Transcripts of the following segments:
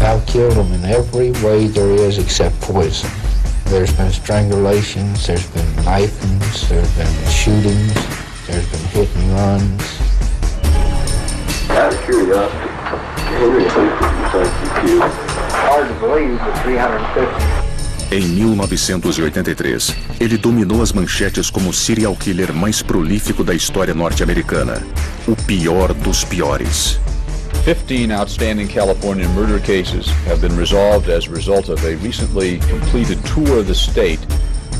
I've killed them in every way there is except poison. There's been strangulations, there's been knifings, there's been shootings, there's been hit and runs. Out of curiosity, Henry Lucas you killed. Hard to believe, but 350. Em 1983, ele dominou as manchetes como o serial killer mais prolífico da história norte-americana. O pior dos piores. 15 outstanding California murder cases have been resolved as a result of a recently completed tour of the state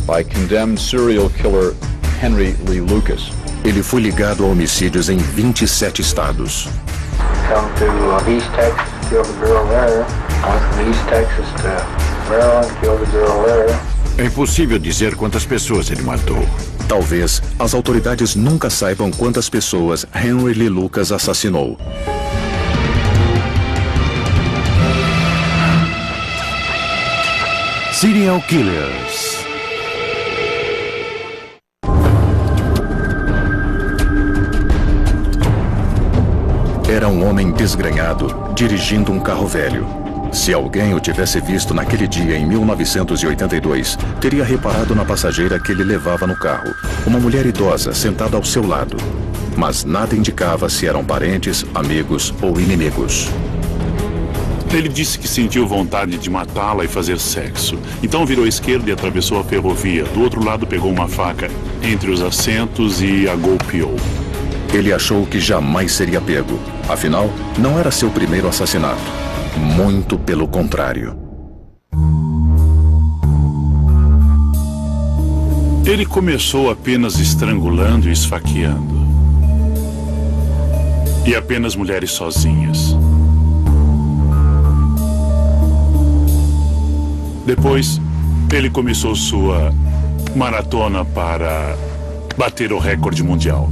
by condemned serial killer Henry Lee Lucas. Ele foi ligado a homicídios em 27 estados. Come to East Texas, killed a girl there. Went from East Texas to Maryland, killed a girl there. É impossível dizer quantas pessoas ele matou. Talvez as autoridades nunca saibam quantas pessoas Henry Lee Lucas assassinou. Serial Killers. Era um homem desgrenhado, dirigindo um carro velho. Se alguém o tivesse visto naquele dia em 1982, teria reparado na passageira que ele levava no carro, uma mulher idosa sentada ao seu lado. Mas nada indicava se eram parentes, amigos ou inimigos. Ele disse que sentiu vontade de matá-la e fazer sexo. Então virou à esquerda e atravessou a ferrovia. Do outro lado pegou uma faca entre os assentos e a golpeou. Ele achou que jamais seria pego. Afinal, não era seu primeiro assassinato. Muito pelo contrário. Ele começou apenas estrangulando e esfaqueando. E apenas mulheres sozinhas. Depois, ele começou sua maratona para bater o recorde mundial.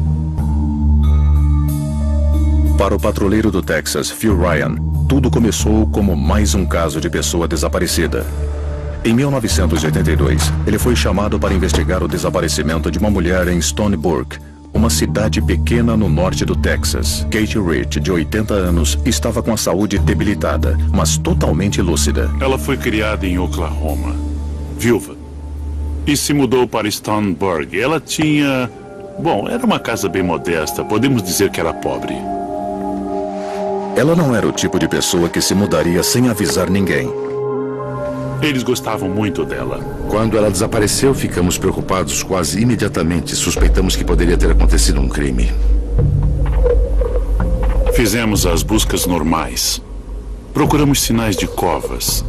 Para o patrulheiro do Texas, Phil Ryan, tudo começou como mais um caso de pessoa desaparecida. Em 1982, ele foi chamado para investigar o desaparecimento de uma mulher em Stony Brook, uma cidade pequena no norte do Texas. Kate Rich, de 80 anos, estava com a saúde debilitada, mas totalmente lúcida. Ela foi criada em Oklahoma, viúva, e se mudou para Stony Brook. Ela tinha... Bom, era uma casa bem modesta, podemos dizer que era pobre. Ela não era o tipo de pessoa que se mudaria sem avisar ninguém. Eles gostavam muito dela. Quando ela desapareceu, ficamos preocupados quase imediatamente. Suspeitamos que poderia ter acontecido um crime. Fizemos as buscas normais. Procuramos sinais de covas.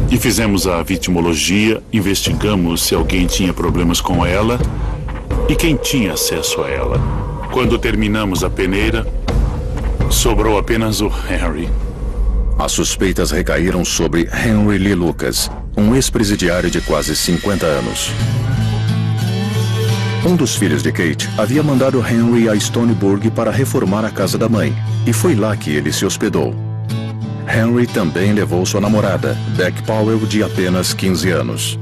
E fizemos a vitimologia, investigamos se alguém tinha problemas com ela e quem tinha acesso a ela. Quando terminamos a peneira, sobrou apenas o Henry. As suspeitas recaíram sobre Henry Lee Lucas, um ex-presidiário de quase 50 anos. Um dos filhos de Kate havia mandado Henry a Stony Brook para reformar a casa da mãe, e foi lá que ele se hospedou. Henry também levou sua namorada, Beck Powell, de apenas 15 anos.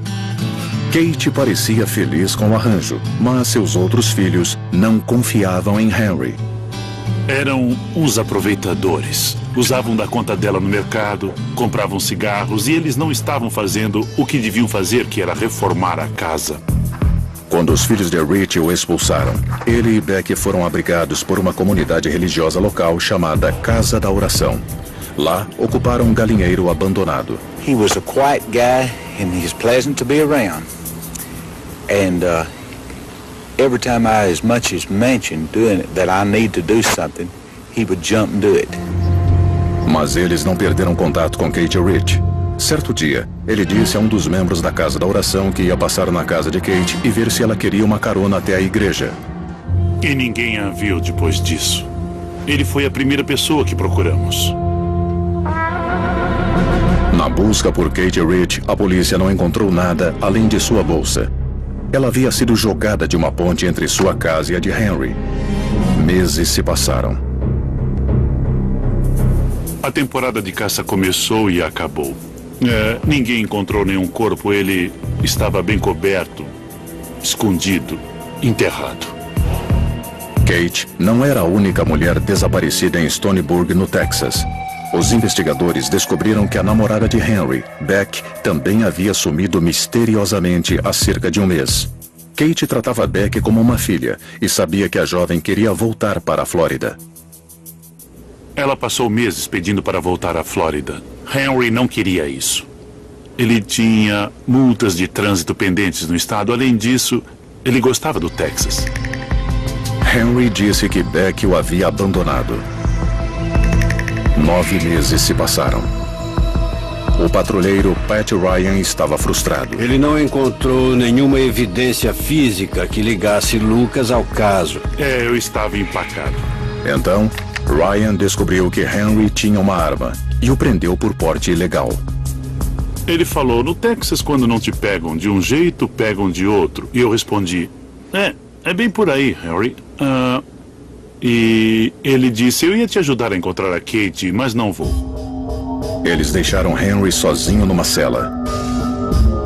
Kate parecia feliz com o arranjo, mas seus outros filhos não confiavam em Henry. Eram uns aproveitadores. Usavam da conta dela no mercado, compravam cigarros e eles não estavam fazendo o que deviam fazer, que era reformar a casa. Quando os filhos de Rich o expulsaram, ele e Beck foram abrigados por uma comunidade religiosa local chamada Casa da Oração. Lá, ocuparam um galinheiro abandonado. He was a quiet guy and he's pleasant to be around. And every time I as much as mentioned doing it, that I need to do something, he would jump and do it. Mas eles não perderam contato com Kate Rich. Certo dia, ele disse a um dos membros da Casa da Oração que ia passar na casa de Kate e ver se ela queria uma carona até a igreja. E ninguém a viu depois disso. Ele foi a primeira pessoa que procuramos. Na busca por Kate Rich, a polícia não encontrou nada além de sua bolsa. Ela havia sido jogada de uma ponte entre sua casa e a de Henry. Meses se passaram. A temporada de caça começou e acabou. Ninguém encontrou nenhum corpo. Ele estava bem coberto, escondido, enterrado. Kate não era a única mulher desaparecida em Stony Brook, no Texas. Os investigadores descobriram que a namorada de Henry, Beck, também havia sumido misteriosamente há cerca de um mês. Kate tratava Beck como uma filha e sabia que a jovem queria voltar para a Flórida. Ela passou meses pedindo para voltar à Flórida. Henry não queria isso. Ele tinha multas de trânsito pendentes no estado. Além disso, ele gostava do Texas. Henry disse que Beck o havia abandonado. 9 meses se passaram. O patrulheiro Pat Ryan estava frustrado. Ele não encontrou nenhuma evidência física que ligasse Lucas ao caso. Eu estava empacado. Então, Ryan descobriu que Henry tinha uma arma e o prendeu por porte ilegal. Ele falou, no Texas, quando não te pegam de um jeito, pegam de outro. E eu respondi, é bem por aí, Henry. E ele disse, eu ia te ajudar a encontrar a Kate, mas não vou. Eles deixaram Henry sozinho numa cela.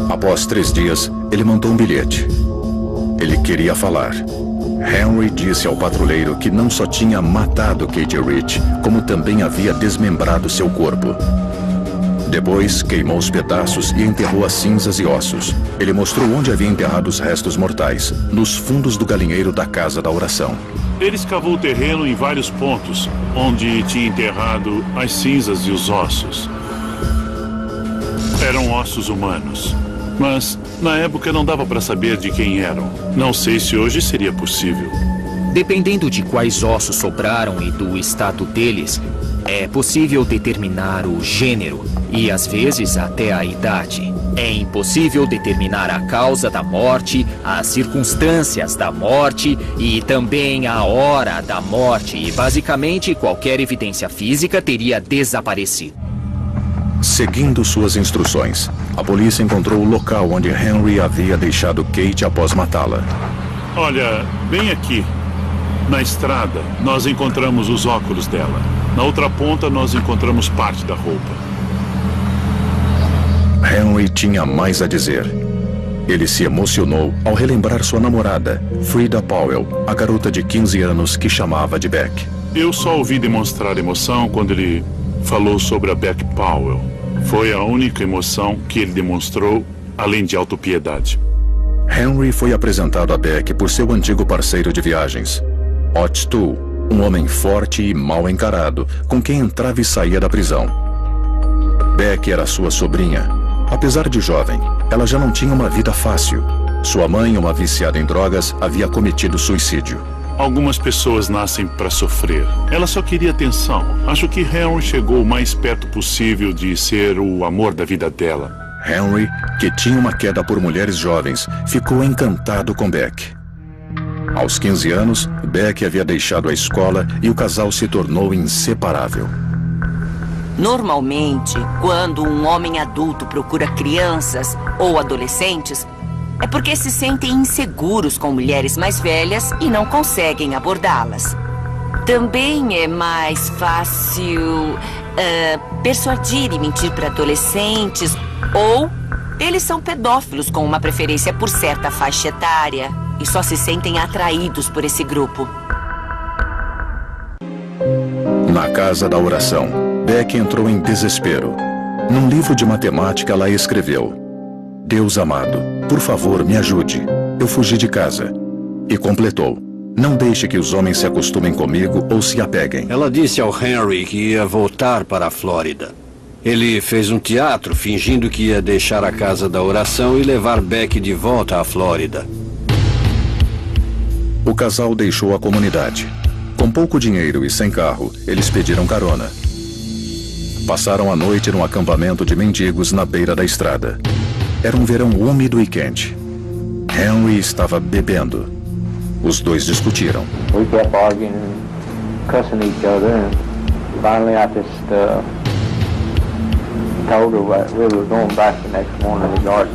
Após 3 dias, ele mandou um bilhete. Ele queria falar. Henry disse ao patrulheiro que não só tinha matado Kate Rich, como também havia desmembrado seu corpo. Depois, queimou os pedaços e enterrou as cinzas e ossos. Ele mostrou onde havia enterrado os restos mortais, nos fundos do galinheiro da Casa da Oração. Ele escavou o terreno em vários pontos, onde tinha enterrado as cinzas e os ossos. Eram ossos humanos, mas na época não dava para saber de quem eram. Não sei se hoje seria possível. Dependendo de quais ossos sobraram e do estado deles, é possível determinar o gênero e, às vezes, até a idade. É impossível determinar a causa da morte, as circunstâncias da morte e também a hora da morte. E, basicamente, qualquer evidência física teria desaparecido. Seguindo suas instruções, a polícia encontrou o local onde Henry havia deixado Kate após matá-la. Olha, bem aqui. Na estrada, nós encontramos os óculos dela. Na outra ponta, nós encontramos parte da roupa. Henry tinha mais a dizer. Ele se emocionou ao relembrar sua namorada, Frida Powell, a garota de 15 anos que chamava de Beck. Eu só ouvi demonstrar emoção quando ele falou sobre a Beck Powell. Foi a única emoção que ele demonstrou, além de autopiedade. Henry foi apresentado a Beck por seu antigo parceiro de viagens, Ott Stu, um homem forte e mal encarado, com quem entrava e saía da prisão. Beck era sua sobrinha. Apesar de jovem, ela já não tinha uma vida fácil. Sua mãe, uma viciada em drogas, havia cometido suicídio. Algumas pessoas nascem para sofrer. Ela só queria atenção. Acho que Henry chegou o mais perto possível de ser o amor da vida dela. Henry, que tinha uma queda por mulheres jovens, ficou encantado com Beck. Aos 15 anos, Beck havia deixado a escola e o casal se tornou inseparável. Normalmente, quando um homem adulto procura crianças ou adolescentes, é porque se sentem inseguros com mulheres mais velhas e não conseguem abordá-las. Também é mais fácil persuadir e mentir para adolescentes, ou eles são pedófilos com uma preferência por certa faixa etária e só se sentem atraídos por esse grupo. Na Casa da Oração, Beck entrou em desespero. Num livro de matemática, ela escreveu: Deus amado, por favor, me ajude. Eu fugi de casa. E completou: não deixe que os homens se acostumem comigo ou se apeguem. Ela disse ao Henry que ia voltar para a Flórida. Ele fez um teatro fingindo que ia deixar a Casa da Oração e levar Beck de volta à Flórida. O casal deixou a comunidade. Com pouco dinheiro e sem carro, eles pediram carona. Passaram a noite num acampamento de mendigos na beira da estrada. Era um verão úmido e quente. Henry estava bebendo. Os dois discutiram. We kept arguing and cussing each other, and finally I just told her what we were going back the next morning to the garden.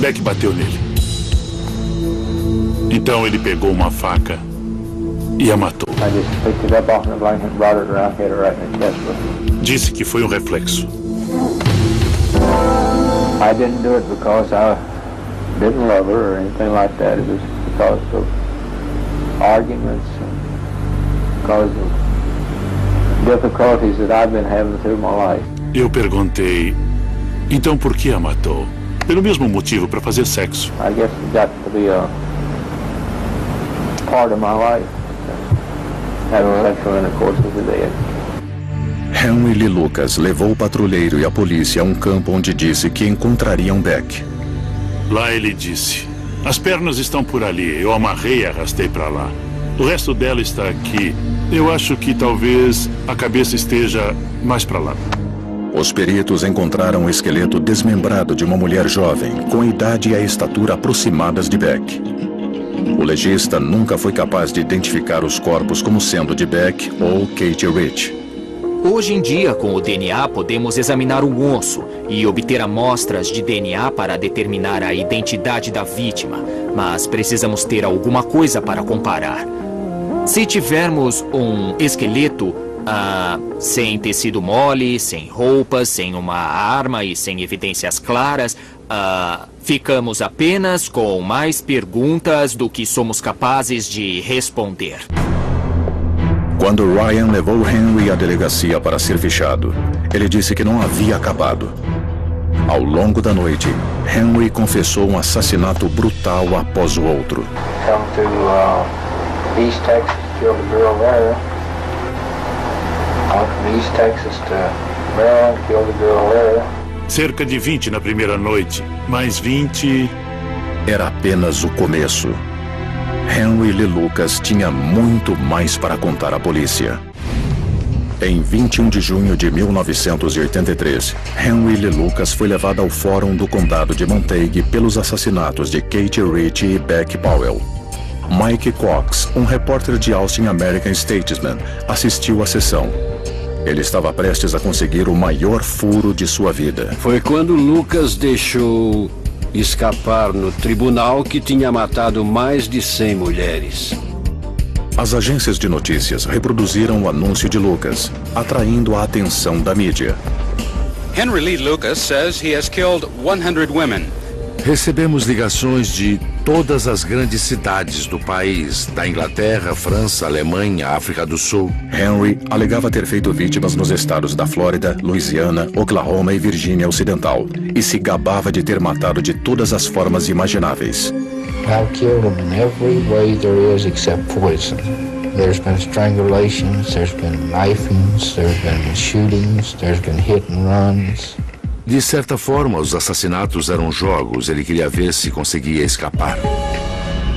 Beck bateu nele. Então ele pegou uma faca e a matou. I just picked it up off the blanket and brought it around, hit her right in the chest with it. Disse que foi um reflexo. I didn't do it because I didn't love her or anything like that. It was because of arguments and because of difficulties that I've been having through my life. Eu perguntei, então por que a matou? Pelo mesmo motivo, para fazer sexo. I guess it got to be a part of my life, having sexual intercourse with the dead. Henry Lee Lucas levou o patrulheiro e a polícia a um campo onde disse que encontrariam Beck. Lá ele disse, as pernas estão por ali, eu amarrei e arrastei para lá. O resto dela está aqui. Eu acho que talvez a cabeça esteja mais para lá. Os peritos encontraram o esqueleto desmembrado de uma mulher jovem, com a idade e a estatura aproximadas de Beck. O legista nunca foi capaz de identificar os corpos como sendo de Beck ou Katie Rich. Hoje em dia, com o DNA, podemos examinar o osso e obter amostras de DNA para determinar a identidade da vítima, mas precisamos ter alguma coisa para comparar. Se tivermos um esqueleto sem tecido mole, sem roupas, sem uma arma e sem evidências claras, ficamos apenas com mais perguntas do que somos capazes de responder. Quando Ryan levou Henry à delegacia para ser fichado, ele disse que não havia acabado. Ao longo da noite, Henry confessou um assassinato brutal após o outro. Come to East Texas, killed a girl there. Went from East Texas to Maryland, killed a girl there. Cerca de 20 na primeira noite, mais 20... Era apenas o começo. Henry Lee Lucas tinha muito mais para contar à polícia. Em 21 de junho de 1983, Henry Lee Lucas foi levado ao Fórum do Condado de Montague pelos assassinatos de Katie Rich e Beck Powell. Mike Cox, um repórter de Austin American Statesman, assistiu à sessão. Ele estava prestes a conseguir o maior furo de sua vida. Foi quando Lucas deixou escapar no tribunal que tinha matado mais de 100 mulheres. As agências de notícias reproduziram o anúncio de Lucas, atraindo a atenção da mídia. Henry Lee Lucas says he has killed 100 women. Recebemos ligações de todas as grandes cidades do país, da Inglaterra, França, Alemanha, África do Sul. Henry alegava ter feito vítimas nos estados da Flórida, Louisiana, Oklahoma e Virgínia Ocidental, e se gabava de ter matado de todas as formas imagináveis. I've killed them in every way there is except poison. There's been strangulations, there's been knifings, there's been shootings, there's been hit and runs. De certa forma, os assassinatos eram jogos. Ele queria ver se conseguia escapar.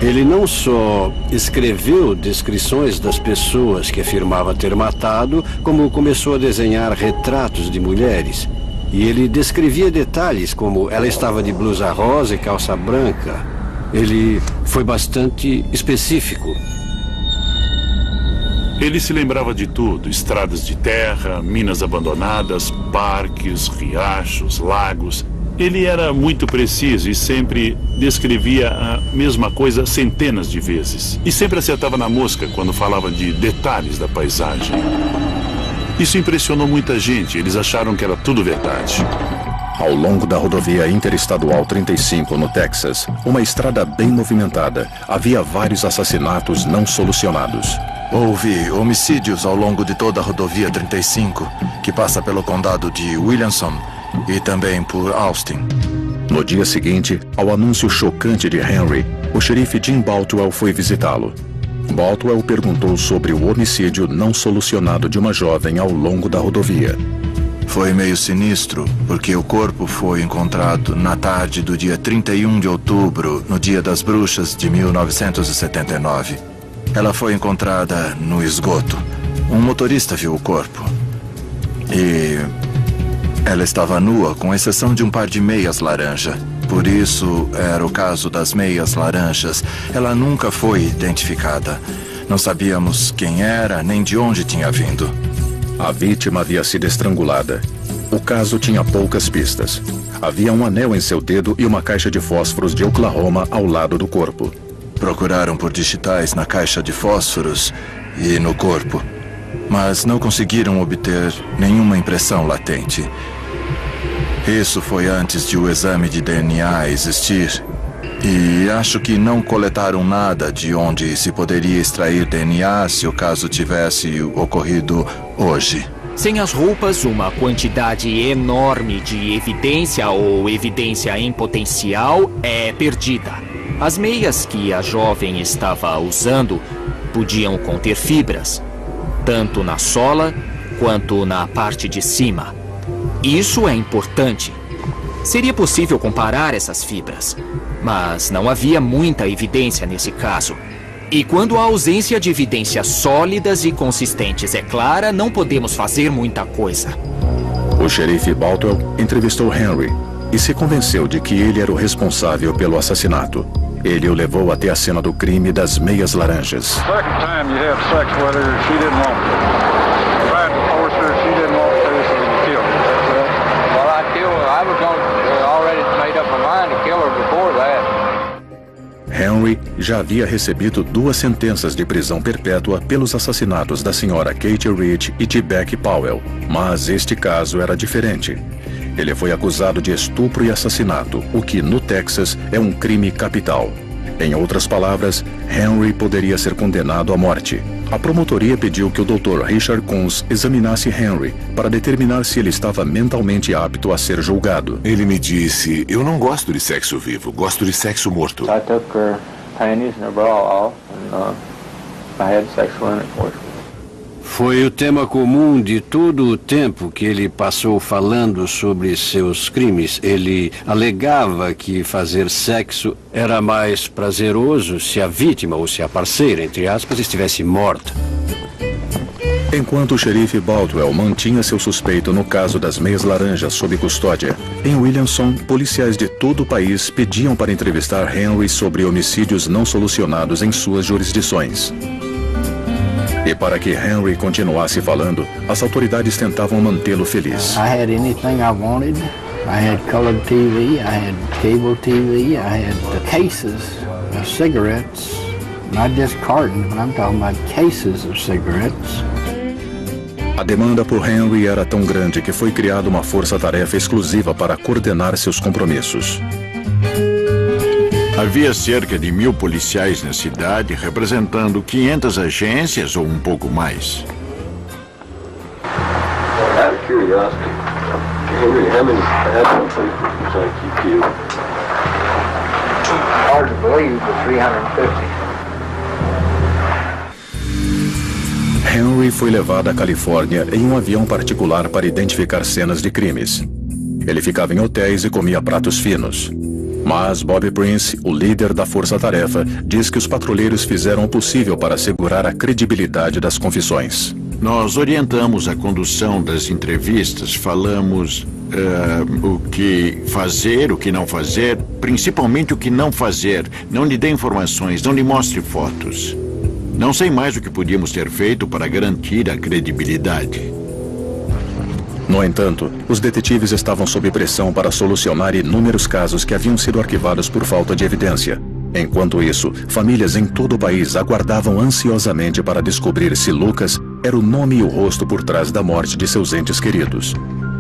Ele não só escreveu descrições das pessoas que afirmava ter matado, como começou a desenhar retratos de mulheres. E ele descrevia detalhes como ela estava de blusa rosa e calça branca. Ele foi bastante específico. Ele se lembrava de tudo, estradas de terra, minas abandonadas, parques, riachos, lagos. Ele era muito preciso e sempre descrevia a mesma coisa centenas de vezes. E sempre acertava na mosca quando falava de detalhes da paisagem. Isso impressionou muita gente, eles acharam que era tudo verdade. Ao longo da rodovia Interestadual 35, no Texas, uma estrada bem movimentada, havia vários assassinatos não solucionados. Houve homicídios ao longo de toda a rodovia 35, que passa pelo condado de Williamson e também por Austin. No dia seguinte, ao anúncio chocante de Henry, o xerife Jim Baltwell foi visitá-lo. Baltwell perguntou sobre o homicídio não solucionado de uma jovem ao longo da rodovia. Foi meio sinistro, porque o corpo foi encontrado na tarde do dia 31 de outubro, no Dia das Bruxas de 1979. Ela foi encontrada no esgoto. Um motorista viu o corpo. E ela estava nua, com exceção de um par de meias laranja. Por isso, era o caso das meias laranjas. Ela nunca foi identificada. Não sabíamos quem era, nem de onde tinha vindo. A vítima havia sido estrangulada. O caso tinha poucas pistas. Havia um anel em seu dedo e uma caixa de fósforos de Oklahoma ao lado do corpo. Procuraram por digitais na caixa de fósforos e no corpo, mas não conseguiram obter nenhuma impressão latente. Isso foi antes de o exame de DNA existir. E acho que não coletaram nada de onde se poderia extrair DNA se o caso tivesse ocorrido hoje. Sem as roupas, uma quantidade enorme de evidência ou evidência em potencial é perdida. As meias que a jovem estava usando podiam conter fibras, tanto na sola quanto na parte de cima. Isso é importante. Seria possível comparar essas fibras, mas não havia muita evidência nesse caso. E quando a ausência de evidências sólidas e consistentes é clara, não podemos fazer muita coisa. O xerife Baltwell entrevistou Henry e se convenceu de que ele era o responsável pelo assassinato. Ele o levou até a cena do crime das meias laranjas. Henry já havia recebido 2 sentenças de prisão perpétua pelos assassinatos da senhora Kate Rich e de Becky Powell, mas este caso era diferente. Ele foi acusado de estupro e assassinato, o que, no Texas, é um crime capital. Em outras palavras, Henry poderia ser condenado à morte. A promotoria pediu que o Dr. Richard Coons examinasse Henry para determinar se ele estava mentalmente apto a ser julgado. Ele me disse, eu não gosto de sexo vivo, gosto de sexo morto. I took her panties and her bra off and I had sexual intercourse. Foi o tema comum de todo o tempo que ele passou falando sobre seus crimes. Ele alegava que fazer sexo era mais prazeroso se a vítima ou se a parceira, entre aspas, estivesse morta. Enquanto o xerife Baltwell mantinha seu suspeito no caso das meias laranjas sob custódia, em Williamson, policiais de todo o país pediam para entrevistar Henry sobre homicídios não solucionados em suas jurisdições. E para que Henry continuasse falando, as autoridades tentavam mantê-lo feliz. I had anything I wanted. I had colored TV, I had cable TV, I had the cases of cigarettes. Not just cartons, but I'm talking about cases of cigarettes. A demanda por Henry era tão grande que foi criada uma força-tarefa exclusiva para coordenar seus compromissos. Havia cerca de 1000 policiais na cidade, representando 500 agências ou um pouco mais. Out of curiosity, Henry, how many papers did you kill? Hard to believe, but 350. Henry foi levado à Califórnia em um avião particular para identificar cenas de crimes. Ele ficava em hotéis e comia pratos finos. Mas Bob Prince, o líder da força-tarefa, diz que os patrulheiros fizeram o possível para assegurar a credibilidade das confissões. Nós orientamos a condução das entrevistas, falamos o que fazer, o que não fazer, principalmente o que não fazer. Não lhe dê informações, não lhe mostre fotos. Não sei mais o que podíamos ter feito para garantir a credibilidade. No entanto, os detetives estavam sob pressão para solucionar inúmeros casos que haviam sido arquivados por falta de evidência. Enquanto isso, famílias em todo o país aguardavam ansiosamente para descobrir se Lucas era o nome e o rosto por trás da morte de seus entes queridos.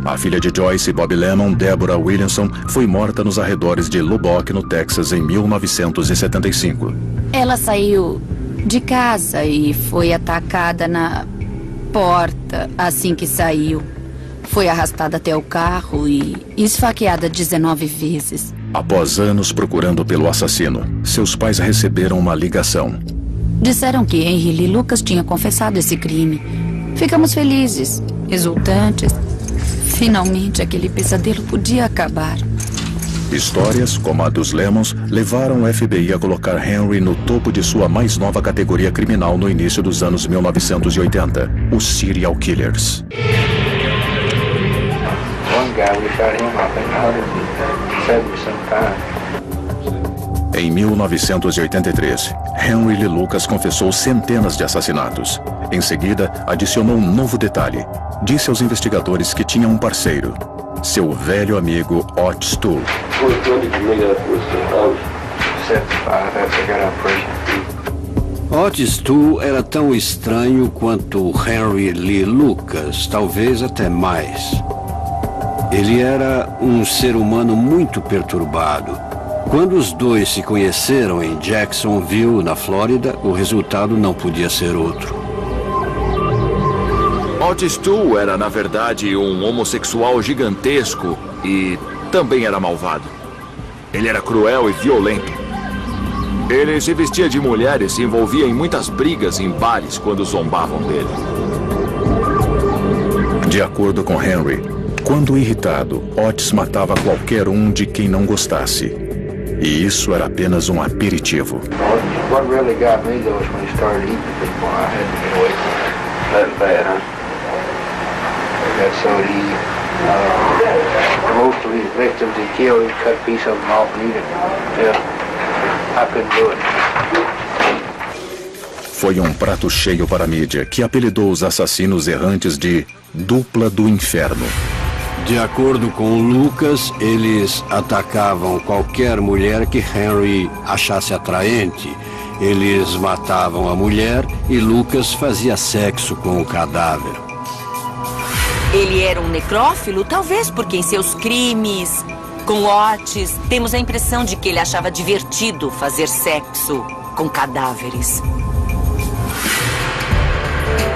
A filha de Joyce, Bob Lemon, Deborah Williamson, foi morta nos arredores de Lubbock, no Texas, em 1975. Ela saiu de casa e foi atacada na porta assim que saiu. Foi arrastada até o carro e esfaqueada 19 vezes. Após anos procurando pelo assassino, seus pais receberam uma ligação. Disseram que Henry Lee Lucas tinha confessado esse crime. Ficamos felizes, exultantes. Finalmente aquele pesadelo podia acabar. Histórias, como a dos Lemons, levaram o FBI a colocar Henry no topo de sua mais nova categoria criminal no início dos anos 1980, os Serial Killers. Em 1983, Henry Lee Lucas confessou centenas de assassinatos. Em seguida, adicionou um novo detalhe. Disse aos investigadores que tinha um parceiro, seu velho amigo Otis Toole. Otis Toole era tão estranho quanto Henry Lee Lucas, talvez até mais. Ele era um ser humano muito perturbado. Quando os dois se conheceram em Jacksonville, na Flórida, o resultado não podia ser outro. Otis Toole era, na verdade, um homossexual gigantesco e também era malvado. Ele era cruel e violento. Ele se vestia de mulher e se envolvia em muitas brigas em bares quando zombavam dele. De acordo com Henry, quando irritado, Otis matava qualquer um de quem não gostasse. E isso era apenas um aperitivo. What really got me though is when he started eating people. I had to get away from that bad, huh? He got so easy. Most of his victims he killed, he'd cut a piece of them off and eat it. Yeah, I couldn't do it. Foi um prato cheio para a mídia, que apelidou os assassinos errantes de Dupla do Inferno. De acordo com Lucas, eles atacavam qualquer mulher que Henry achasse atraente. Eles matavam a mulher e Lucas fazia sexo com o cadáver. Ele era um necrófilo, talvez porque em seus crimes com Otis temos a impressão de que ele achava divertido fazer sexo com cadáveres.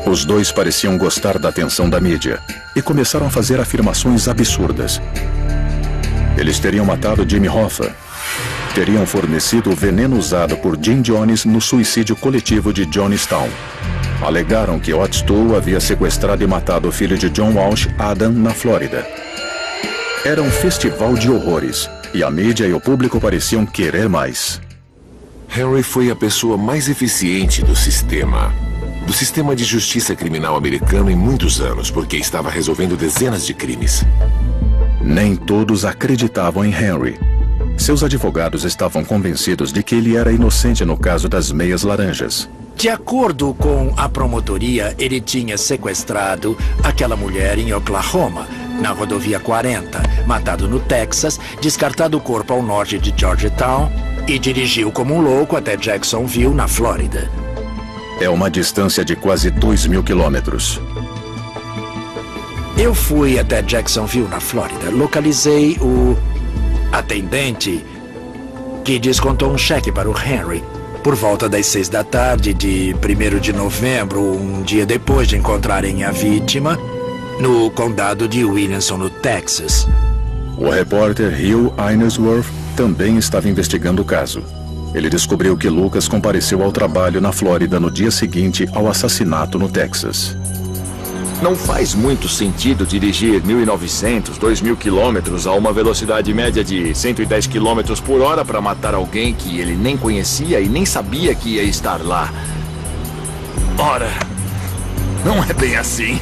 Os dois pareciam gostar da atenção da mídia e começaram a fazer afirmações absurdas. Eles teriam matado Jimmy Hoffa, teriam fornecido o veneno usado por Jim Jones no suicídio coletivo de Jonestown. Alegaram que Otis Toole havia sequestrado e matado o filho de John Walsh, Adam, na Flórida. Era um festival de horrores e a mídia e o público pareciam querer mais. Henry foi a pessoa mais eficiente do sistema de justiça criminal americano em muitos anos, porque estava resolvendo dezenas de crimes. Nem todos acreditavam em Henry. Seus advogados estavam convencidos de que ele era inocente no caso das meias laranjas. De acordo com a promotoria, ele tinha sequestrado aquela mulher em Oklahoma, na rodovia 40, matado no Texas, descartado o corpo ao norte de Georgetown e dirigiu como um louco até Jacksonville, na Flórida. É uma distância de quase 2.000 quilômetros. Eu fui até Jacksonville, na Flórida. Localizei o atendente que descontou um cheque para o Henry por volta das 6 da tarde de 1º de novembro, um dia depois de encontrarem a vítima no condado de Williamson, no Texas. O repórter Hugh Ainsworth também estava investigando o caso. Ele descobriu que Lucas compareceu ao trabalho na Flórida no dia seguinte ao assassinato no Texas. Não faz muito sentido dirigir 1.900, 2.000 quilômetros a uma velocidade média de 110 quilômetros por hora para matar alguém que ele nem conhecia e nem sabia que ia estar lá. Ora, não é bem assim.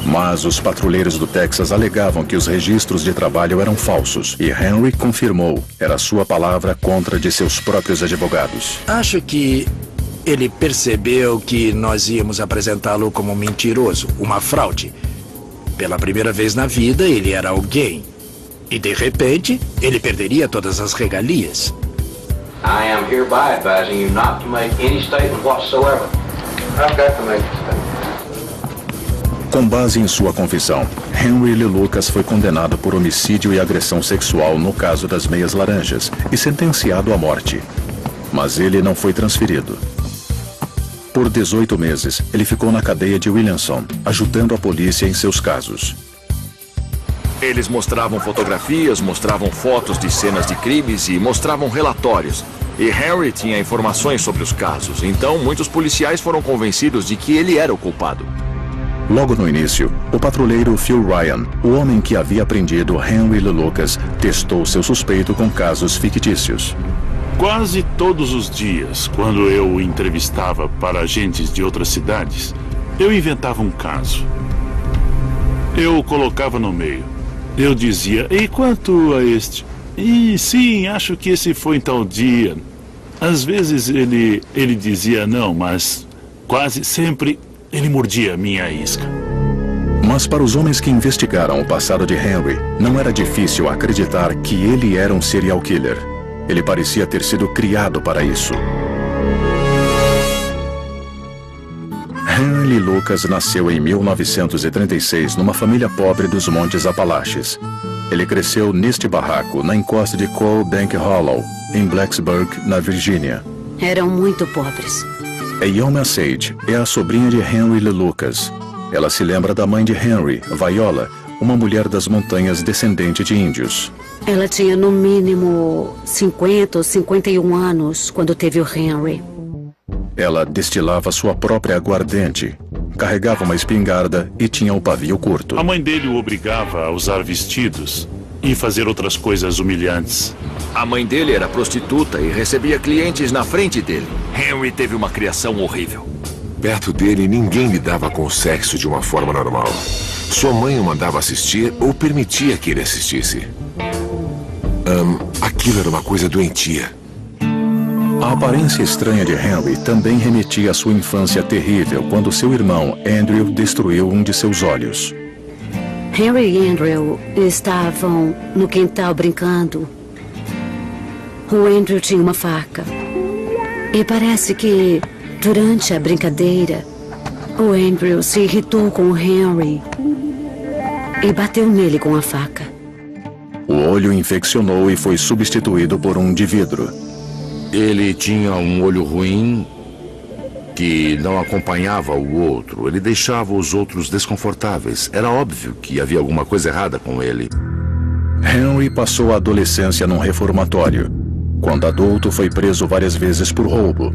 Mas os patrulheiros do Texas alegavam que os registros de trabalho eram falsos e Henry confirmou. Era sua palavra contra de seus próprios advogados. Acho que ele percebeu que nós íamos apresentá-lo como mentiroso, uma fraude. Pela primeira vez na vida, ele era alguém. E, de repente, ele perderia todas as regalias. I am hereby advising you not to make any statement whatsoever. I've got to make a statement. Com base em sua confissão, Henry Lee Lucas foi condenado por homicídio e agressão sexual no caso das meias laranjas e sentenciado à morte. Mas ele não foi transferido. Por 18 meses, ele ficou na cadeia de Williamson, ajudando a polícia em seus casos. Eles mostravam fotografias, mostravam fotos de cenas de crimes e mostravam relatórios. E Henry tinha informações sobre os casos, então muitos policiais foram convencidos de que ele era o culpado. Logo no início, o patrulheiro Phil Ryan, o homem que havia prendido Henry Lee Lucas, testou seu suspeito com casos fictícios. Quase todos os dias, quando eu entrevistava para agentes de outras cidades, eu inventava um caso. Eu o colocava no meio. Eu dizia, e quanto a este? E sim, acho que esse foi em tal dia. Às vezes ele dizia não, mas quase sempre ele mordia a minha isca. Mas para os homens que investigaram o passado de Henry, não era difícil acreditar que ele era um serial killer. Ele parecia ter sido criado para isso. Henry Lee Lucas nasceu em 1936 numa família pobre dos Montes Apalaches. Ele cresceu neste barraco, na encosta de Coal Bank Hollow, em Blacksburg, na Virgínia. Eram muito pobres. Aomi Sage é a sobrinha de Henry Lee Lucas. Ela se lembra da mãe de Henry, Viola, uma mulher das montanhas descendente de índios. Ela tinha no mínimo 50 ou 51 anos quando teve o Henry. Ela destilava sua própria aguardente, carregava uma espingarda e tinha o pavio curto. A mãe dele o obrigava a usar vestidos e fazer outras coisas humilhantes. A mãe dele era prostituta e recebia clientes na frente dele. Henry teve uma criação horrível. Perto dele, ninguém lidava com o sexo de uma forma normal. Sua mãe o mandava assistir ou permitia que ele assistisse. Aquilo era uma coisa doentia. A aparência estranha de Henry também remetia à sua infância terrível, quando seu irmão, Andrew, destruiu um de seus olhos. Henry e Andrew estavam no quintal brincando. O Andrew tinha uma faca. E parece que, durante a brincadeira, o Andrew se irritou com o Henry e bateu nele com a faca. O olho infeccionou e foi substituído por um de vidro. Ele tinha um olho ruim que não acompanhava o outro. Ele deixava os outros desconfortáveis. Era óbvio que havia alguma coisa errada com ele. Henry passou a adolescência num reformatório. Quando adulto, foi preso várias vezes por roubo.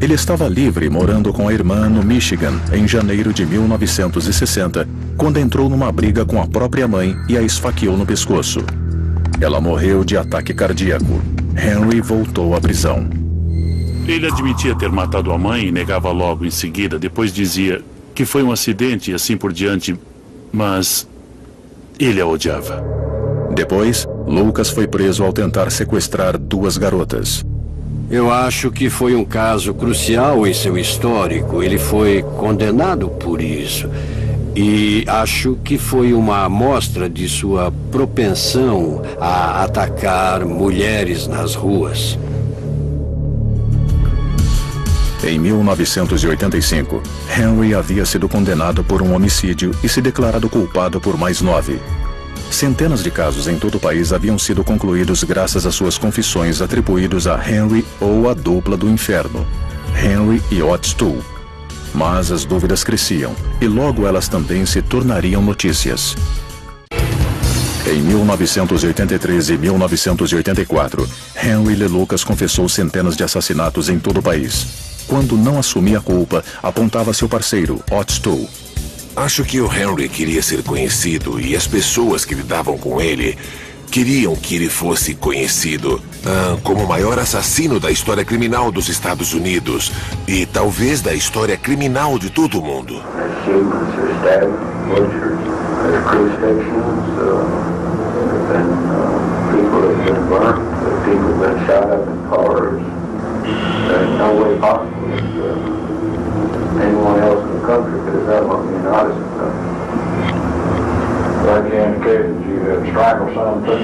Ele estava livre, morando com a irmã no Michigan, em janeiro de 1960, quando entrou numa briga com a própria mãe e a esfaqueou no pescoço. Ela morreu de ataque cardíaco. Henry voltou à prisão. Ele admitia ter matado a mãe e negava logo em seguida. Depois dizia que foi um acidente e assim por diante, mas ele a odiava. Depois, Lucas foi preso ao tentar sequestrar 2 garotas. Eu acho que foi um caso crucial em seu histórico. Ele foi condenado por isso. E acho que foi uma amostra de sua propensão a atacar mulheres nas ruas. Em 1985, Henry havia sido condenado por um homicídio e se declarado culpado por mais 9. Centenas de casos em todo o país haviam sido concluídos graças às suas confissões atribuídos a Henry ou a dupla do inferno, Henry e Otis Toole. Mas as dúvidas cresciam, e logo elas também se tornariam notícias. Em 1983 e 1984, Henry Lee Lucas confessou centenas de assassinatos em todo o país. Quando não assumia a culpa, apontava seu parceiro, Otis Toole. Acho que o Henry queria ser conhecido e as pessoas que lidavam com ele queriam que ele fosse conhecido como o maior assassino da história criminal dos Estados Unidos e talvez da história criminal de todo o mundo. Anyone else in the country could have done what me and Otis have done. Like you indicated, you had strangled some too.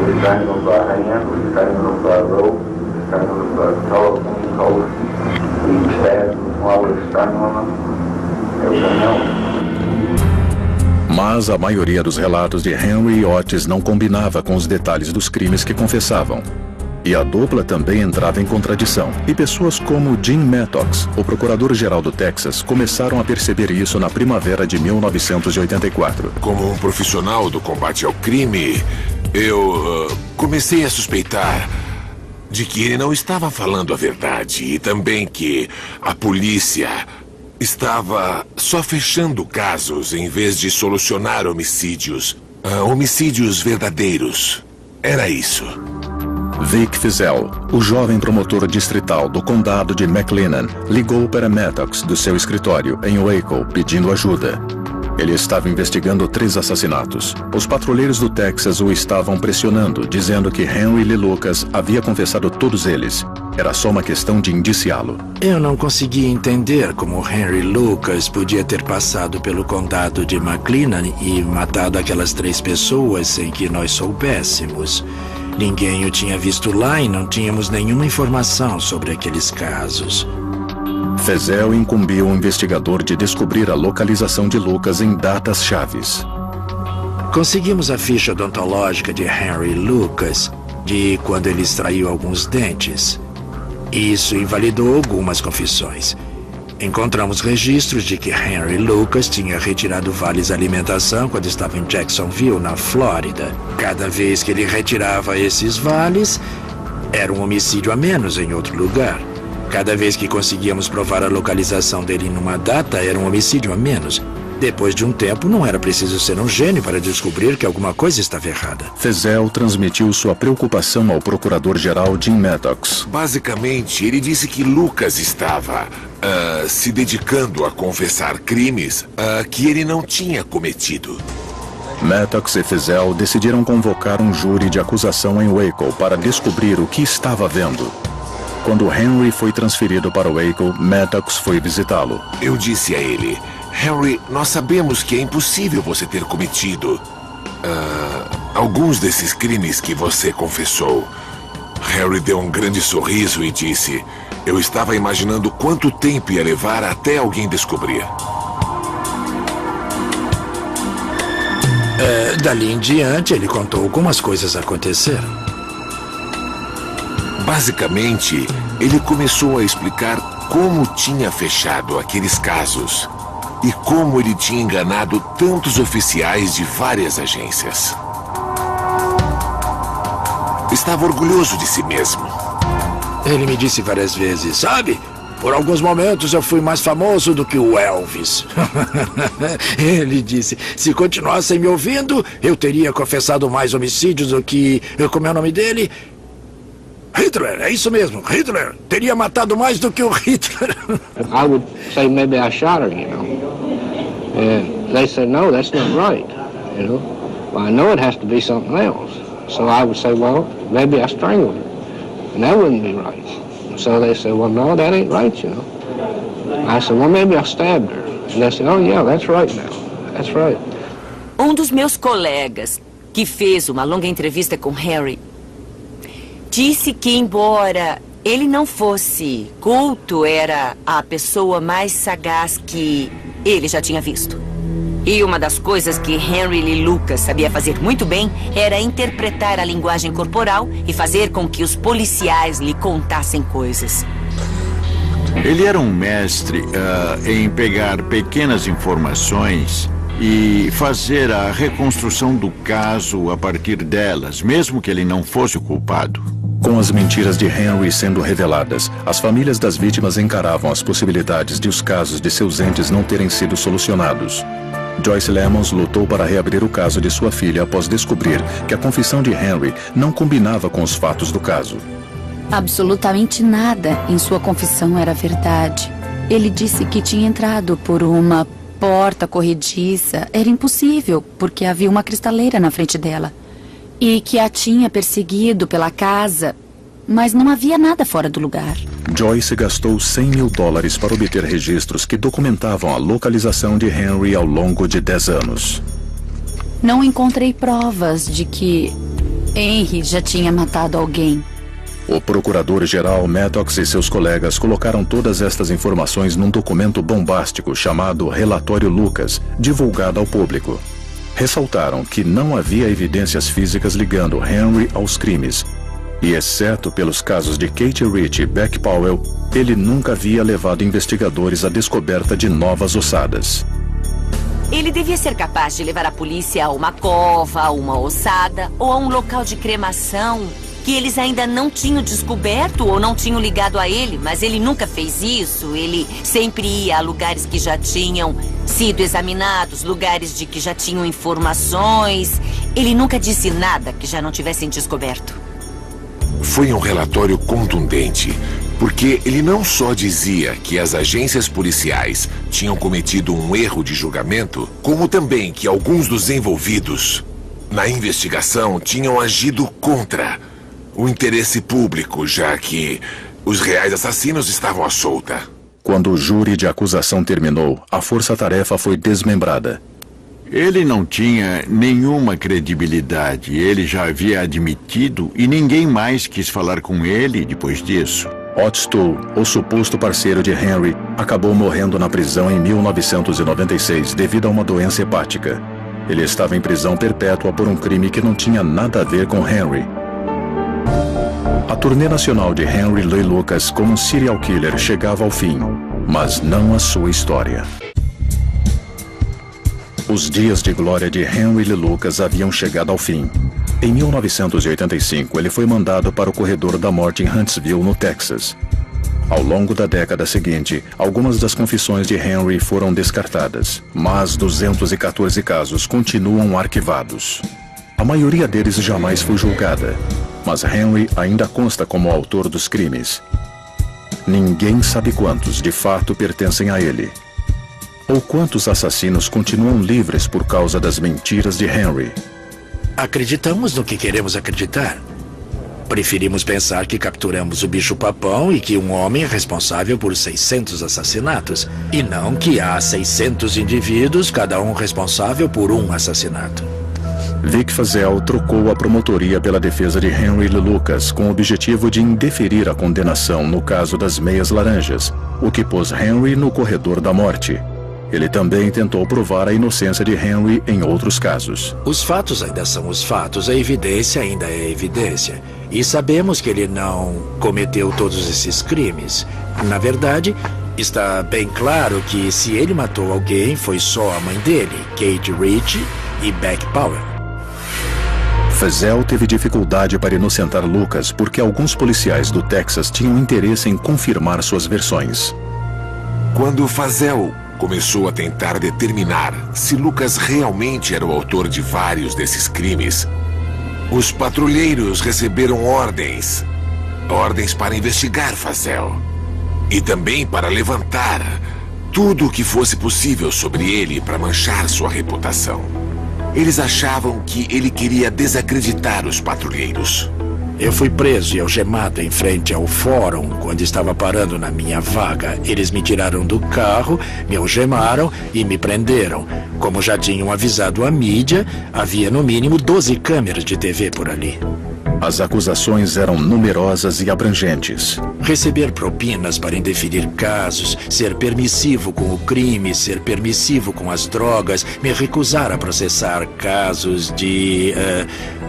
We strangled them by hand, we strangled them by rope, we strangled them by telephone cord, we stabbed them while we were strangling them, everything else. Mas a maioria dos relatos de Henry e Otis não combinava com os detalhes dos crimes que confessavam. E a dupla também entrava em contradição. E pessoas como Jim Mattox, o procurador-geral do Texas, começaram a perceber isso na primavera de 1984. Como um profissional do combate ao crime, eu comecei a suspeitar de que ele não estava falando a verdade e também que a polícia estava só fechando casos em vez de solucionar homicídios. Homicídios verdadeiros. Era isso. Vic Feazell, o jovem promotor distrital do condado de McLennan, ligou para Mattox do seu escritório em Waco pedindo ajuda. Ele estava investigando 3 assassinatos. Os patrulheiros do Texas o estavam pressionando, dizendo que Henry Lee Lucas havia confessado todos eles. Era só uma questão de indiciá-lo. Eu não conseguia entender como Henry Lucas podia ter passado pelo condado de McLennan e matado aquelas 3 pessoas sem que nós soubéssemos. Ninguém o tinha visto lá e não tínhamos nenhuma informação sobre aqueles casos. Feazell incumbiu o investigador de descobrir a localização de Lucas em datas chaves. Conseguimos a ficha odontológica de Henry Lucas, de quando ele extraiu alguns dentes. Isso invalidou algumas confissões. Encontramos registros de que Henry Lucas tinha retirado vales alimentação quando estava em Jacksonville, na Flórida. Cada vez que ele retirava esses vales, era um homicídio a menos em outro lugar. Cada vez que conseguíamos provar a localização dele numa data, era um homicídio a menos. Depois de um tempo, não era preciso ser um gênio para descobrir que alguma coisa estava errada. Fezel transmitiu sua preocupação ao procurador-geral Jim Maddox. Basicamente, ele disse que Lucas estava se dedicando a confessar crimes que ele não tinha cometido. Maddox e Fezel decidiram convocar um júri de acusação em Waco para descobrir o que estava vendo. Quando Henry foi transferido para Waco, Maddox foi visitá-lo. Eu disse a ele: Henry, nós sabemos que é impossível você ter cometido alguns desses crimes que você confessou. Henry deu um grande sorriso e disse: eu estava imaginando quanto tempo ia levar até alguém descobrir. Dali em diante, ele contou como as coisas aconteceram. Basicamente, ele começou a explicar como tinha fechado aqueles casos e como ele tinha enganado tantos oficiais de várias agências. Estava orgulhoso de si mesmo. Ele me disse várias vezes, sabe? Por alguns momentos eu fui mais famoso do que o Elvis. Ele disse, se continuassem me ouvindo, eu teria confessado mais homicídios do que... Como é o nome dele? Hitler, é isso mesmo, Hitler. Teria matado mais do que o Hitler. I would say maybe I shot her, you know. And they said, no, that's not right, you know. Well, I know it has to be something else. So I would say, well, maybe I strangled her. And that wouldn't be right. So they said, well, no, that ain't right, you know. I said, well, maybe I stabbed her. And they said, oh, yeah, that's right now. That's right. Dos meus colegas, que fez uma longa entrevista com Harry, disse que, embora ele não fosse culto, era a pessoa mais sagaz que ele já tinha visto. E uma das coisas que Henry Lee Lucas sabia fazer muito bem era interpretar a linguagem corporal e fazer com que os policiais lhe contassem coisas. Ele era um mestre em pegar pequenas informações e fazer a reconstrução do caso a partir delas, mesmo que ele não fosse o culpado. Com as mentiras de Henry sendo reveladas, as famílias das vítimas encaravam as possibilidades de os casos de seus entes não terem sido solucionados. Joyce Lemons lutou para reabrir o caso de sua filha após descobrir que a confissão de Henry não combinava com os fatos do caso. Absolutamente nada em sua confissão era verdade. Ele disse que tinha entrado por uma porta corrediça. Era impossível, porque havia uma cristaleira na frente dela. E que a tinha perseguido pela casa, mas não havia nada fora do lugar. Joyce gastou $100 mil para obter registros que documentavam a localização de Henry ao longo de 10 anos. Não encontrei provas de que Henry já tinha matado alguém. O procurador-geral Maddox e seus colegas colocaram todas estas informações num documento bombástico chamado Relatório Lucas, divulgado ao público. Ressaltaram que não havia evidências físicas ligando Henry aos crimes. E, exceto pelos casos de Kate Rich e Beck Powell, ele nunca havia levado investigadores à descoberta de novas ossadas. Ele devia ser capaz de levar a polícia a uma cova, a uma ossada ou a um local de cremação que eles ainda não tinham descoberto ou não tinham ligado a ele, mas ele nunca fez isso. Ele sempre ia a lugares que já tinham sido examinados, lugares de que já tinham informações. Ele nunca disse nada que já não tivessem descoberto. Foi um relatório contundente, porque ele não só dizia que as agências policiais tinham cometido um erro de julgamento, como também que alguns dos envolvidos na investigação tinham agido contra o interesse público, já que os reais assassinos estavam à solta. Quando o júri de acusação terminou, a força-tarefa foi desmembrada. Ele não tinha nenhuma credibilidade. Ele já havia admitido e ninguém mais quis falar com ele depois disso. Ott Stuhl, o suposto parceiro de Henry, acabou morrendo na prisão em 1996 devido a uma doença hepática. Ele estava em prisão perpétua por um crime que não tinha nada a ver com Henry. A turnê nacional de Henry Lee Lucas como um serial killer chegava ao fim. mas não a sua história. Os dias de glória de Henry Lee Lucas haviam chegado ao fim. Em 1985, ele foi mandado para o corredor da morte em Huntsville, no Texas. Ao longo da década seguinte, algumas das confissões de Henry foram descartadas, mas 214 casos continuam arquivados. A maioria deles jamais foi julgada, mas Henry ainda consta como autor dos crimes. Ninguém sabe quantos, de fato, pertencem a ele. Ou quantos assassinos continuam livres por causa das mentiras de Henry. Acreditamos no que queremos acreditar. Preferimos pensar que capturamos o bicho-papão e que um homem é responsável por 600 assassinatos, e não que há 600 indivíduos, cada um responsável por um assassinato. Vic Feazell trocou a promotoria pela defesa de Henry Lee Lucas com o objetivo de indeferir a condenação no caso das meias laranjas, o que pôs Henry no corredor da morte. Ele também tentou provar a inocência de Henry em outros casos. Os fatos ainda são os fatos, a evidência ainda é evidência. E sabemos que ele não cometeu todos esses crimes. Na verdade, está bem claro que se ele matou alguém, foi só a mãe dele, Kate Ritchie e Beck Powell. Feazell teve dificuldade para inocentar Lucas porque alguns policiais do Texas tinham interesse em confirmar suas versões. Quando Feazell começou a tentar determinar se Lucas realmente era o autor de vários desses crimes, os patrulheiros receberam ordens para investigar Feazell e também para levantar tudo o que fosse possível sobre ele para manchar sua reputação. Eles achavam que ele queria desacreditar os patrulheiros. Eu fui preso e algemado em frente ao fórum quando estava parando na minha vaga. Eles me tiraram do carro, me algemaram e me prenderam. Como já tinham avisado a mídia, havia no mínimo 12 câmeras de TV por ali. As acusações eram numerosas e abrangentes. Receber propinas para indeferir casos, ser permissivo com o crime, ser permissivo com as drogas, me recusar a processar casos de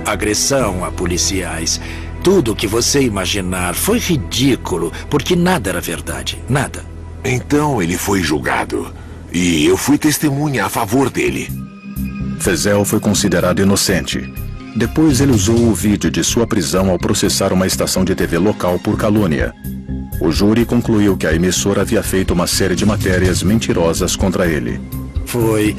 agressão a policiais. Tudo o que você imaginar foi ridículo, porque nada era verdade, nada. Então ele foi julgado, e eu fui testemunha a favor dele. Feazell foi considerado inocente. Depois ele usou o vídeo de sua prisão ao processar uma estação de TV local por calúnia. O júri concluiu que a emissora havia feito uma série de matérias mentirosas contra ele. Foi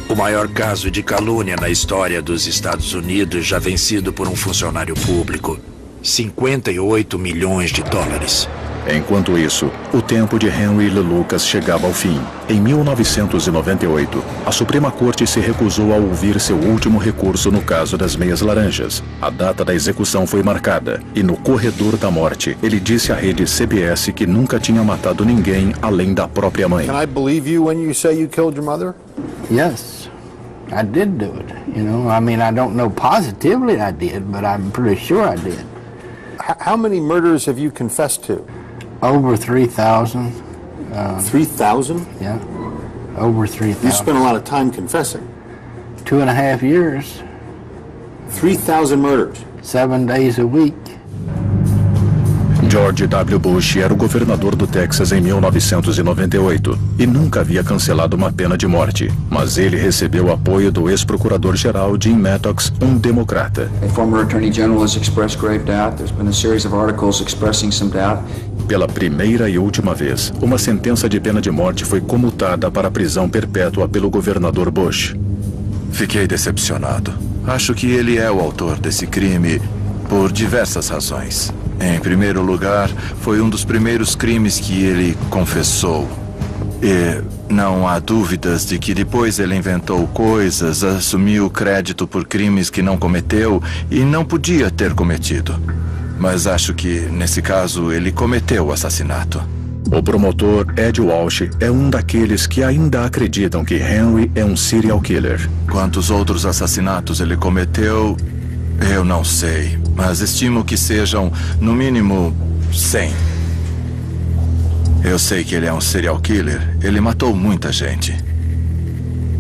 o maior caso de calúnia na história dos Estados Unidos, já vencido por um funcionário público. 58 milhões de dólares. Enquanto isso, o tempo de Henry Lee Lucas chegava ao fim. Em 1998, a Suprema Corte se recusou a ouvir seu último recurso no caso das meias laranjas. A data da execução foi marcada e no corredor da morte, ele disse à rede CBS que nunca tinha matado ninguém além da própria mãe. Can I believe you when you say you killed your mother? Yes, I did do it. You know, I mean, I don't know positively I did, but I'm pretty sure I did. How many murders have you confessed to? Over 3,000. 3,000? Yeah, over 3,000. You spent a lot of time confessing. 2.5 years. 3,000 murders. 7 days a week. George W. Bush era o governador do Texas em 1998 e nunca havia cancelado uma pena de morte, mas ele recebeu o apoio do ex-procurador-geral Jim Maddox, um democrata. A former attorney general has expressed grave doubt. There's been a series of articles expressing some doubt. Pela primeira e última vez, uma sentença de pena de morte foi comutada para prisão perpétua pelo governador Bush. Fiquei decepcionado. Acho que ele é o autor desse crime por diversas razões. Em primeiro lugar, foi um dos primeiros crimes que ele confessou. E não há dúvidas de que depois ele inventou coisas, assumiu crédito por crimes que não cometeu e não podia ter cometido. Mas acho que, nesse caso, ele cometeu o assassinato. O promotor Ed Walsh é um daqueles que ainda acreditam que Henry é um serial killer. Quantos outros assassinatos ele cometeu, eu não sei, mas estimo que sejam, no mínimo, 100. Eu sei que ele é um serial killer. Ele matou muita gente.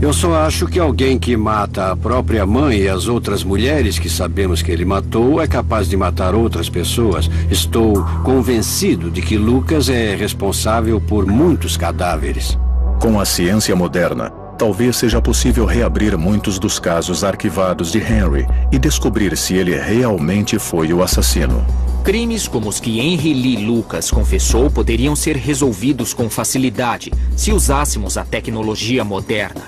Eu só acho que alguém que mata a própria mãe e as outras mulheres que sabemos que ele matou é capaz de matar outras pessoas. Estou convencido de que Lucas é responsável por muitos cadáveres. Com a ciência moderna, talvez seja possível reabrir muitos dos casos arquivados de Henry e descobrir se ele realmente foi o assassino. Crimes como os que Henry Lee Lucas confessou poderiam ser resolvidos com facilidade se usássemos a tecnologia moderna.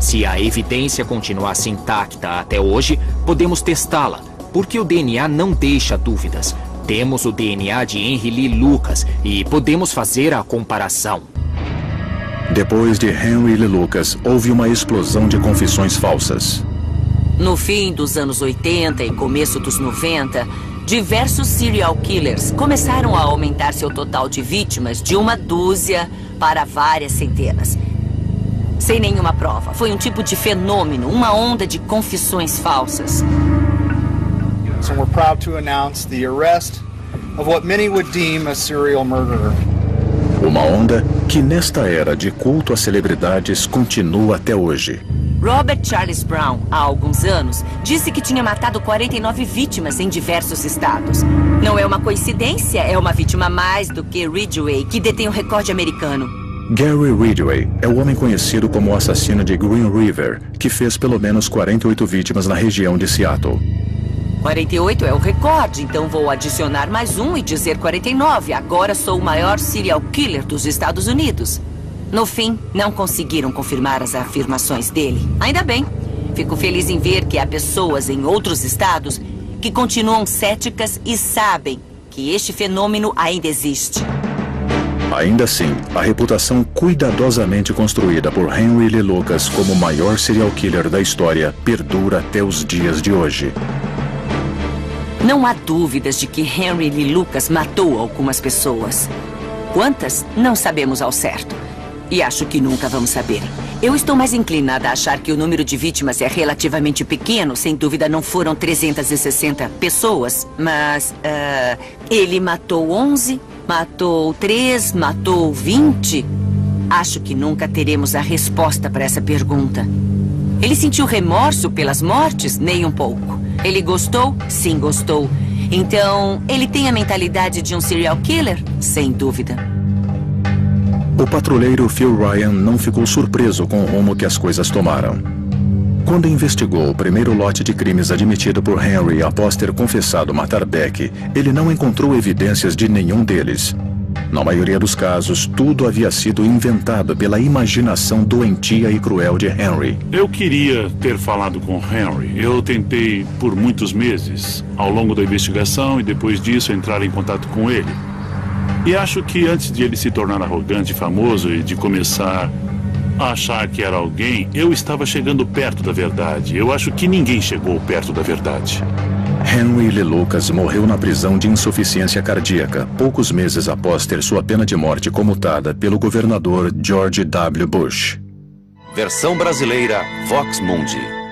Se a evidência continuasse intacta até hoje, podemos testá-la, porque o DNA não deixa dúvidas. Temos o DNA de Henry Lee Lucas e podemos fazer a comparação. Depois de Henry Lee Lucas, houve uma explosão de confissões falsas. No fim dos anos 80 e começo dos 90, diversos serial killers começaram a aumentar seu total de vítimas de uma dúzia para várias centenas. Sem nenhuma prova. Foi um tipo de fenômeno, uma onda de confissões falsas. So we're proud to announce the arrest of what many would deem a serial murderer. Uma onda que nesta era de culto às celebridades continua até hoje. Robert Charles Brown, há alguns anos, disse que tinha matado 49 vítimas em diversos estados. Não é uma coincidência, é uma vítima a mais do que Ridgway, que detém o recorde americano. Gary Ridgway é o homem conhecido como o assassino de Green River, que fez pelo menos 48 vítimas na região de Seattle. 48 é o recorde, então vou adicionar mais um e dizer 49. Agora sou o maior serial killer dos Estados Unidos. No fim, não conseguiram confirmar as afirmações dele. Ainda bem. Fico feliz em ver que há pessoas em outros estados que continuam céticas e sabem que este fenômeno ainda existe. Ainda assim, a reputação cuidadosamente construída por Henry Lee Lucas como o maior serial killer da história perdura até os dias de hoje. Não há dúvidas de que Henry Lee Lucas matou algumas pessoas. Quantas? Não sabemos ao certo. E acho que nunca vamos saber. Eu estou mais inclinada a achar que o número de vítimas é relativamente pequeno. Sem dúvida não foram 360 pessoas. Mas ele matou 11, matou 3, matou 20. Acho que nunca teremos a resposta para essa pergunta. Ele sentiu remorso pelas mortes? Nem um pouco. Ele gostou? Sim, gostou. Então, ele tem a mentalidade de um serial killer? Sem dúvida. O patrulheiro Phil Ryan não ficou surpreso com o rumo que as coisas tomaram. Quando investigou o primeiro lote de crimes admitido por Henry após ter confessado matar Beck, ele não encontrou evidências de nenhum deles. Na maioria dos casos, tudo havia sido inventado pela imaginação doentia e cruel de Henry. Eu queria ter falado com Henry. Eu tentei por muitos meses, ao longo da investigação, e depois disso entrar em contato com ele. E acho que antes de ele se tornar arrogante e famoso e de começar a achar que era alguém, eu estava chegando perto da verdade. Eu acho que ninguém chegou perto da verdade. Henry Lee Lucas morreu na prisão de insuficiência cardíaca, poucos meses após ter sua pena de morte comutada pelo governador George W. Bush. Versão brasileira Vox Mundi.